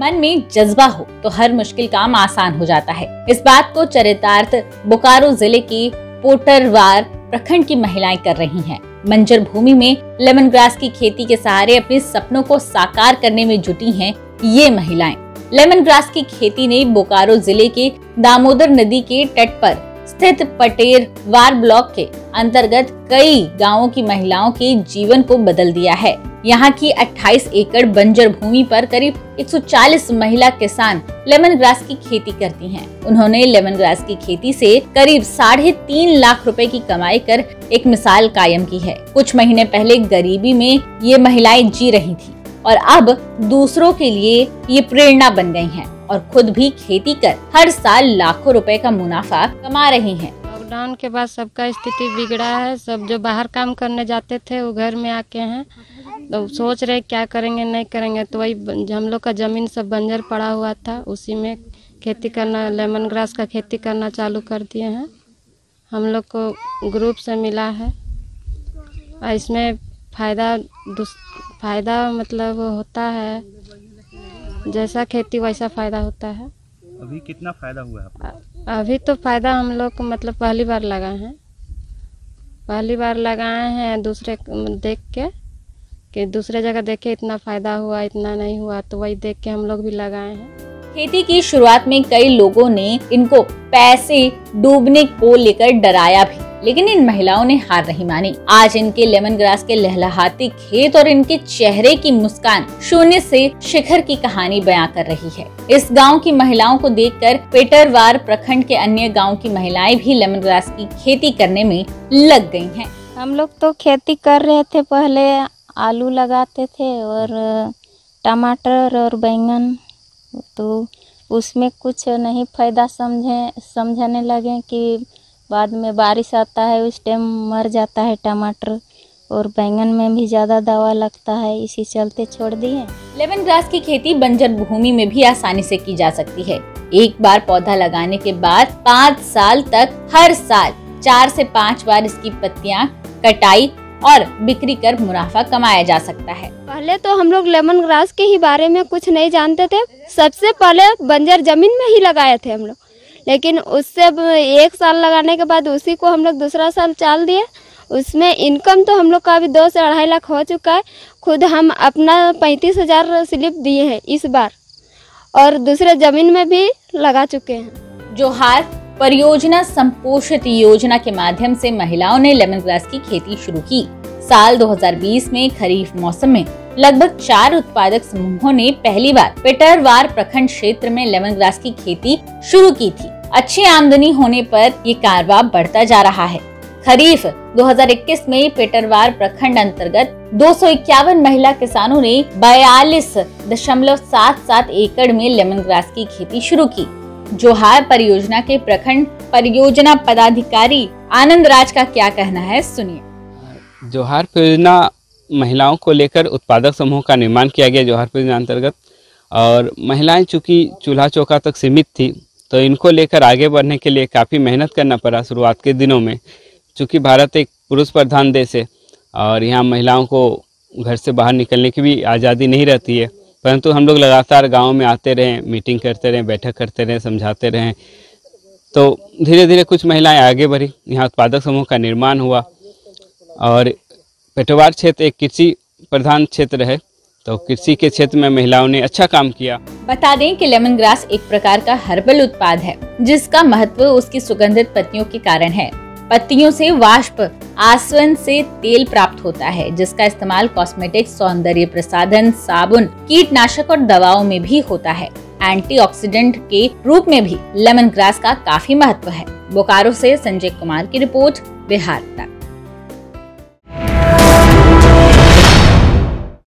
मन में जज्बा हो तो हर मुश्किल काम आसान हो जाता है। इस बात को चरितार्थ बोकारो जिले के पोटरवार प्रखंड की महिलाएं कर रही हैं। बंजर भूमि में लेमन ग्रास की खेती के सहारे अपने सपनों को साकार करने में जुटी हैं ये महिलाएं। लेमन ग्रास की खेती ने बोकारो जिले के दामोदर नदी के तट पर स्थित पटेरवार ब्लॉक के अंतर्गत कई गांवों की महिलाओं के जीवन को बदल दिया है। यहाँ की 28 एकड़ बंजर भूमि पर करीब 140 महिला किसान लेमन ग्रास की खेती करती हैं। उन्होंने लेमन ग्रास की खेती से करीब 3.5 लाख रुपए की कमाई कर एक मिसाल कायम की है। कुछ महीने पहले गरीबी में ये महिलाएं जी रही थी और अब दूसरों के लिए ये प्रेरणा बन गई हैं और खुद भी खेती कर हर साल लाखों रुपए का मुनाफा कमा रही हैं। लॉकडाउन के बाद सबका स्थिति बिगड़ा है। सब जो बाहर काम करने जाते थे वो घर में आके हैं, तो सोच रहे क्या करेंगे नहीं करेंगे। तो वही हम लोग का जमीन सब बंजर पड़ा हुआ था, उसी में खेती करना, लेमन ग्रास का खेती करना चालू कर दिए हैं। हम लोग को ग्रुप से मिला है और इसमें फायदा मतलब होता है, जैसा खेती वैसा फायदा होता है। अभी कितना फायदा हुआ है? अभी तो फायदा हम लोग को मतलब पहली बार लगाए हैं दूसरे देख के, कि दूसरे जगह देखे इतना फायदा हुआ इतना नहीं हुआ, तो वही देख के हम लोग भी लगाए हैं। खेती की शुरुआत में कई लोगों ने इनको पैसे डूबने को लेकर डराया भी, लेकिन इन महिलाओं ने हार नहीं मानी। आज इनके लेमन ग्रास के लहलहाते खेत और इनके चेहरे की मुस्कान शून्य से शिखर की कहानी बयां कर रही है। इस गांव की महिलाओं को देखकर पेटरवार प्रखंड के अन्य गांव की महिलाएं भी लेमन ग्रास की खेती करने में लग गई हैं। हम लोग तो खेती कर रहे थे, पहले आलू लगाते थे और टमाटर और बैंगन, तो उसमें कुछ नहीं फायदा समझने लगे कि बाद में बारिश आता है उस टाइम मर जाता है टमाटर, और बैंगन में भी ज़्यादा दवा लगता है, इसी चलते छोड़ दिए। लेमन ग्रास की खेती बंजर भूमि में भी आसानी से की जा सकती है। एक बार पौधा लगाने के बाद 5 साल तक हर साल 4 से 5 बार इसकी पत्तियां कटाई और बिक्री कर मुनाफा कमाया जा सकता है। पहले तो हम लोग लेमन ग्रास के ही बारे में कुछ नहीं जानते थे। सबसे पहले बंजर जमीन में ही लगाए थे हम लोग, लेकिन उससे 1 साल लगाने के बाद उसी को हम लोग दूसरा साल चाल दिए। उसमें इनकम तो हम लोग का अभी 2 से 2.5 लाख हो चुका है। खुद हम अपना 35,000 स्लिप दिए हैं इस बार, और दूसरे जमीन में भी लगा चुके हैं। जोहार परियोजना संपोषित योजना के माध्यम से महिलाओं ने लेमन ग्रास की खेती शुरू की। साल 2020 में खरीफ मौसम में लगभग 4 उत्पादक समूहों ने पहली बार पेटरवार प्रखंड क्षेत्र में लेमन ग्रास की खेती शुरू की थी। अच्छी आमदनी होने पर ये कारोबार बढ़ता जा रहा है। खरीफ 2021 में पेटरवार प्रखंड अंतर्गत 251 महिला किसानों ने 42.77 एकड़ में लेमन ग्रास की खेती शुरू की। जोहार परियोजना के प्रखंड परियोजना पदाधिकारी आनंद राज का क्या कहना है, सुनिए। जोहार परियोजना महिलाओं को लेकर उत्पादक समूह का निर्माण किया गया जोहार परियोजना अंतर्गत, और महिलाएं चूंकि चूल्हा चौका तक सीमित थी तो इनको लेकर आगे बढ़ने के लिए काफ़ी मेहनत करना पड़ा शुरुआत के दिनों में। चूँकि भारत एक पुरुष प्रधान देश है और यहाँ महिलाओं को घर से बाहर निकलने की भी आज़ादी नहीं रहती है, परंतु हम लोग लगातार गाँव में आते रहें, मीटिंग करते रहें, बैठक करते रहें, समझाते रहें, तो धीरे धीरे कुछ महिलाएं आगे बढ़ी। यहाँ उत्पादक समूह का निर्माण हुआ और पेटरवार क्षेत्र एक कृषि प्रधान क्षेत्र है, तो कृषि के क्षेत्र में महिलाओं ने अच्छा काम किया। बता दें कि लेमन ग्रास एक प्रकार का हर्बल उत्पाद है जिसका महत्व उसकी सुगंधित पत्तियों के कारण है। पत्तियों से वाष्प आसवन से तेल प्राप्त होता है जिसका इस्तेमाल कॉस्मेटिक, सौंदर्य प्रसाधन, साबुन, कीटनाशक और दवाओं में भी होता है। एंटीऑक्सीडेंट के रूप में भी लेमन ग्रास का काफी महत्व है। बोकारो से संजय कुमार की रिपोर्ट, बिहार तक।